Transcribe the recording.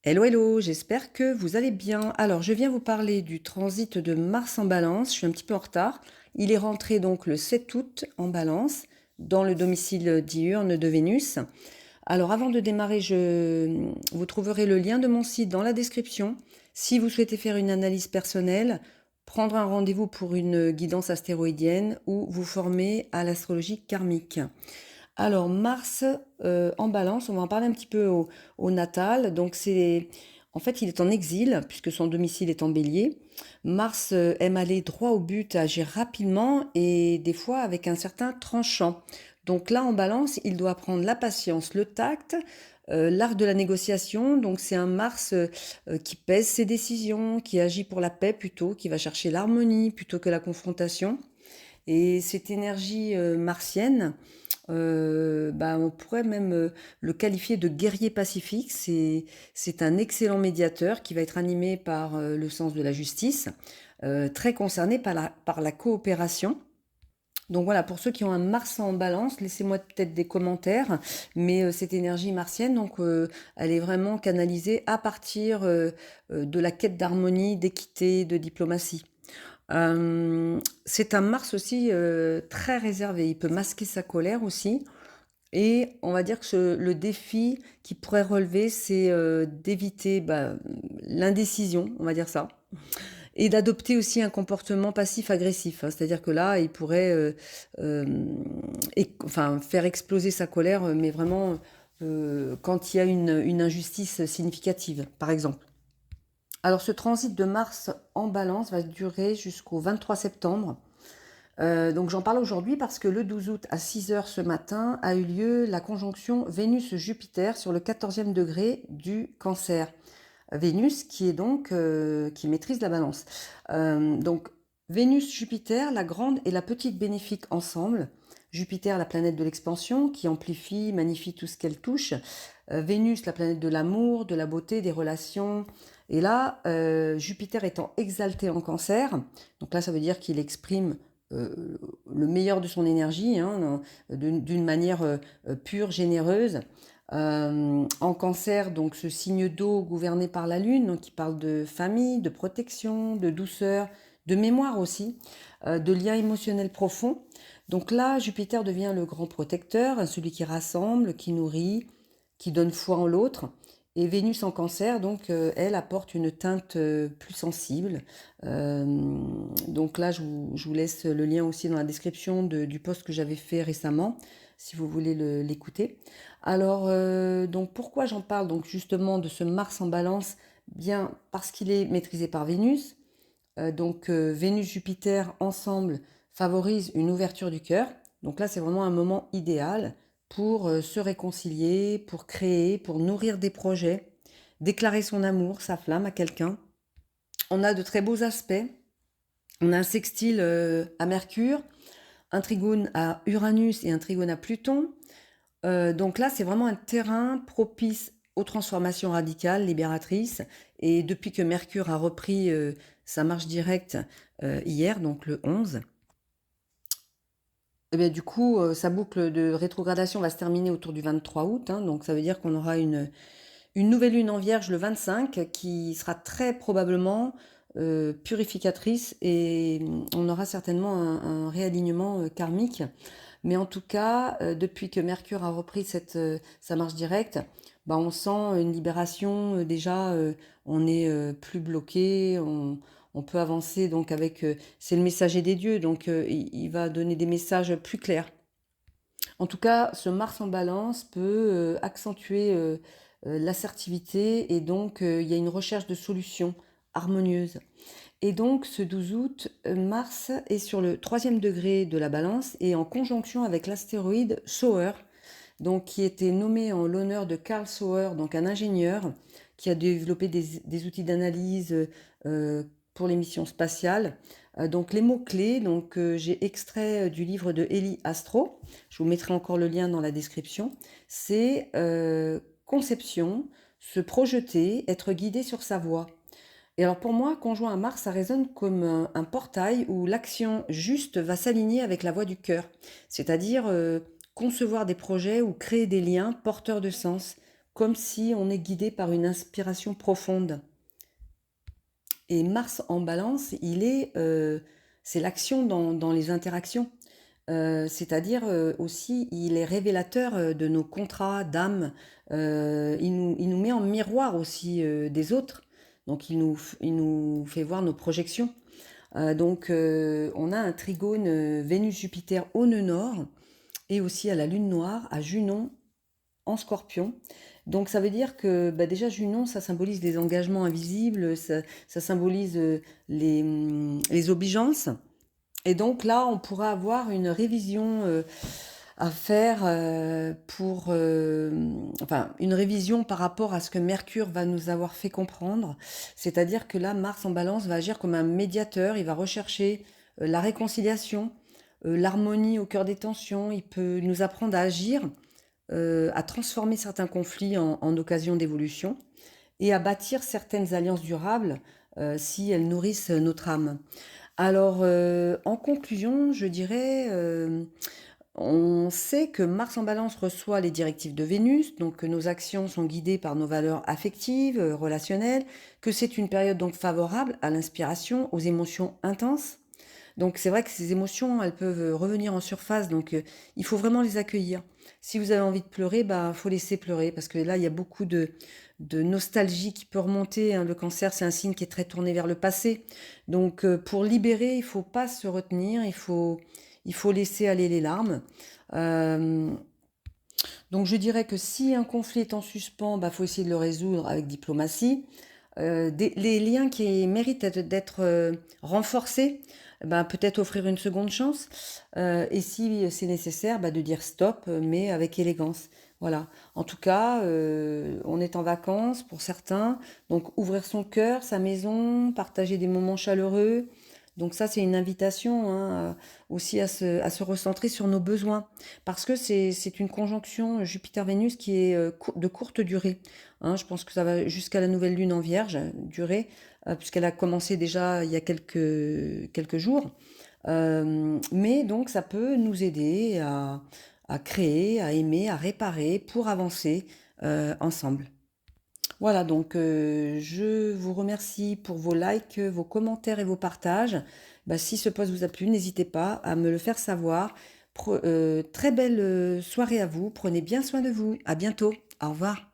Hello, hello, j'espère que vous allez bien. Alors, je viens vous parler du transit de Mars en Balance. Je suis un petit peu en retard. Il est rentré donc le 7 août en Balance, dans le domicile diurne de Vénus. Alors, avant de démarrer, vous trouverez le lien de mon site dans la description. Si vous souhaitez faire une analyse personnelle, prendre un rendez-vous pour une guidance astéroïdienne ou vous former à l'astrologie karmique. Alors Mars, en Balance, on va en parler un petit peu au natal. Donc en fait, il est en exil puisque son domicile est en Bélier. Mars, aime aller droit au but, agir rapidement et des fois avec un certain tranchant. Donc là, en Balance, il doit prendre la patience, le tact, l'art de la négociation. Donc c'est un Mars, qui pèse ses décisions, qui agit pour la paix plutôt, qui va chercher l'harmonie plutôt que la confrontation. Et cette énergie, martienne, on pourrait même, le qualifier de guerrier pacifique. C'est un excellent médiateur qui va être animé par, le sens de la justice, très concerné par la coopération. Donc voilà, pour ceux qui ont un Mars en Balance, laissez-moi peut-être des commentaires, mais cette énergie martienne, donc elle est vraiment canalisée à partir, de la quête d'harmonie, d'équité, de diplomatie. C'est un Mars aussi, très réservé. Il peut masquer sa colère aussi et on va dire que le défi qu'il pourrait relever, c'est, d'éviter, l'indécision, on va dire ça, et d'adopter aussi un comportement passif-agressif, hein. C'est-à-dire que là, il pourrait, faire exploser sa colère, mais vraiment, quand il y a une injustice significative, par exemple. Alors ce transit de Mars en Balance va durer jusqu'au 23 septembre. Donc j'en parle aujourd'hui parce que le 12 août à 6 heures ce matin a eu lieu la conjonction Vénus-Jupiter sur le 14e degré du Cancer. Vénus qui est donc qui maîtrise la Balance. Donc Vénus-Jupiter, la grande et la petite bénéfique ensemble. Jupiter, la planète de l'expansion, qui amplifie, magnifie tout ce qu'elle touche. Vénus, la planète de l'amour, de la beauté, des relations. Et là, Jupiter étant exalté en Cancer, donc là, ça veut dire qu'il exprime le meilleur de son énergie, hein, d'une manière pure, généreuse. En Cancer, donc ce signe d'eau gouverné par la Lune, donc qui parle de famille, de protection, de douceur, de mémoire aussi, de liens émotionnels profonds. Donc là, Jupiter devient le grand protecteur, hein, celui qui rassemble, qui nourrit, qui donne foi en l'autre. Et Vénus en Cancer, donc, elle apporte une teinte plus sensible. Euh, donc là, je vous laisse le lien aussi dans la description du post que j'avais fait récemment, si vous voulez l'écouter. Alors, donc pourquoi j'en parle donc justement de ce Mars en Balance? Bien parce qu'il est maîtrisé par Vénus. Vénus-Jupiter ensemble favorisent une ouverture du cœur. Donc là, c'est vraiment un moment idéal pour se réconcilier, pour créer, pour nourrir des projets, déclarer son amour, sa flamme à quelqu'un. On a de très beaux aspects. On a un sextile à Mercure, un trigone à Uranus et un trigone à Pluton. Donc là, c'est vraiment un terrain propice aux transformations radicales, libératrices. Et depuis que Mercure a repris sa marche directe hier, donc le 11, eh bien, du coup, sa boucle de rétrogradation va se terminer autour du 23 août, hein. Donc ça veut dire qu'on aura une nouvelle lune en Vierge le 25 qui sera très probablement purificatrice et on aura certainement un réalignement karmique. Mais en tout cas, depuis que Mercure a repris sa marche directe, on sent une libération. Déjà, on est plus bloqué, on peut avancer. Donc c'est le messager des dieux, donc il va donner des messages plus clairs. En tout cas, ce Mars en Balance peut accentuer l'assertivité et donc il y a une recherche de solutions harmonieuses. Et donc, ce 12 août, Mars est sur le 3e degré de la Balance et en conjonction avec l'astéroïde Sauer, donc qui était nommé en l'honneur de Carl Sauer, donc un ingénieur qui a développé des outils d'analyse pour les missions spatiales. Donc les mots-clés, donc j'ai extrait du livre de Eli Astro, je vous mettrai encore le lien dans la description, c'est conception, se projeter, être guidé sur sa voie. Et alors pour moi, conjoint à Mars, ça résonne comme un portail où l'action juste va s'aligner avec la voie du cœur, c'est-à-dire concevoir des projets ou créer des liens porteurs de sens comme si on est guidé par une inspiration profonde. Et Mars en balance, c'est l'action dans les interactions. C'est-à-dire aussi, il est révélateur de nos contrats d'âme. Il nous met en miroir aussi des autres. Donc, il nous fait voir nos projections. Donc, on a un trigone Vénus-Jupiter au nœud nord et aussi à la lune noire, à Junon, en Scorpion. Donc ça veut dire que bah, déjà Junon, ça symbolise les engagements invisibles, ça symbolise les obligeances. Et donc là, on pourra avoir une révision à faire enfin, une révision par rapport à ce que Mercure va nous avoir fait comprendre. C'est-à-dire que là, Mars en balance va agir comme un médiateur, il va rechercher la réconciliation, l'harmonie au cœur des tensions, il peut nous apprendre à agir, à transformer certains conflits en occasion d'évolution et à bâtir certaines alliances durables si elles nourrissent notre âme. Alors, en conclusion, je dirais, on sait que Mars en balance reçoit les directives de Vénus, donc que nos actions sont guidées par nos valeurs affectives, relationnelles, que c'est une période donc favorable à l'inspiration, aux émotions intenses. Donc c'est vrai que ces émotions, elles peuvent revenir en surface, donc il faut vraiment les accueillir. Si vous avez envie de pleurer, bah faut laisser pleurer, parce que là, il y a beaucoup de nostalgie qui peut remonter, hein. Le cancer, c'est un signe qui est très tourné vers le passé. Donc pour libérer, il faut pas se retenir, il faut laisser aller les larmes. Euh, donc je dirais que si un conflit est en suspens, bah faut essayer de le résoudre avec diplomatie. Les liens qui méritent d'être renforcés, ben, peut-être offrir une seconde chance. Et si c'est nécessaire, bah, de dire stop, mais avec élégance. Voilà. En tout cas, on est en vacances pour certains. Donc ouvrir son cœur, sa maison, partager des moments chaleureux. Donc ça, c'est une invitation, hein, aussi à se recentrer sur nos besoins. Parce que c'est une conjonction Jupiter-Vénus qui est de courte durée. Hein. Je pense que ça va jusqu'à la nouvelle lune en Vierge, durée, puisqu'elle a commencé déjà il y a quelques jours. Mais donc ça peut nous aider à créer, à aimer, à réparer pour avancer ensemble. Voilà, donc je vous remercie pour vos likes, vos commentaires et vos partages. Bah, si ce post vous a plu, n'hésitez pas à me le faire savoir. Très belle soirée à vous. Prenez bien soin de vous. À bientôt. Au revoir.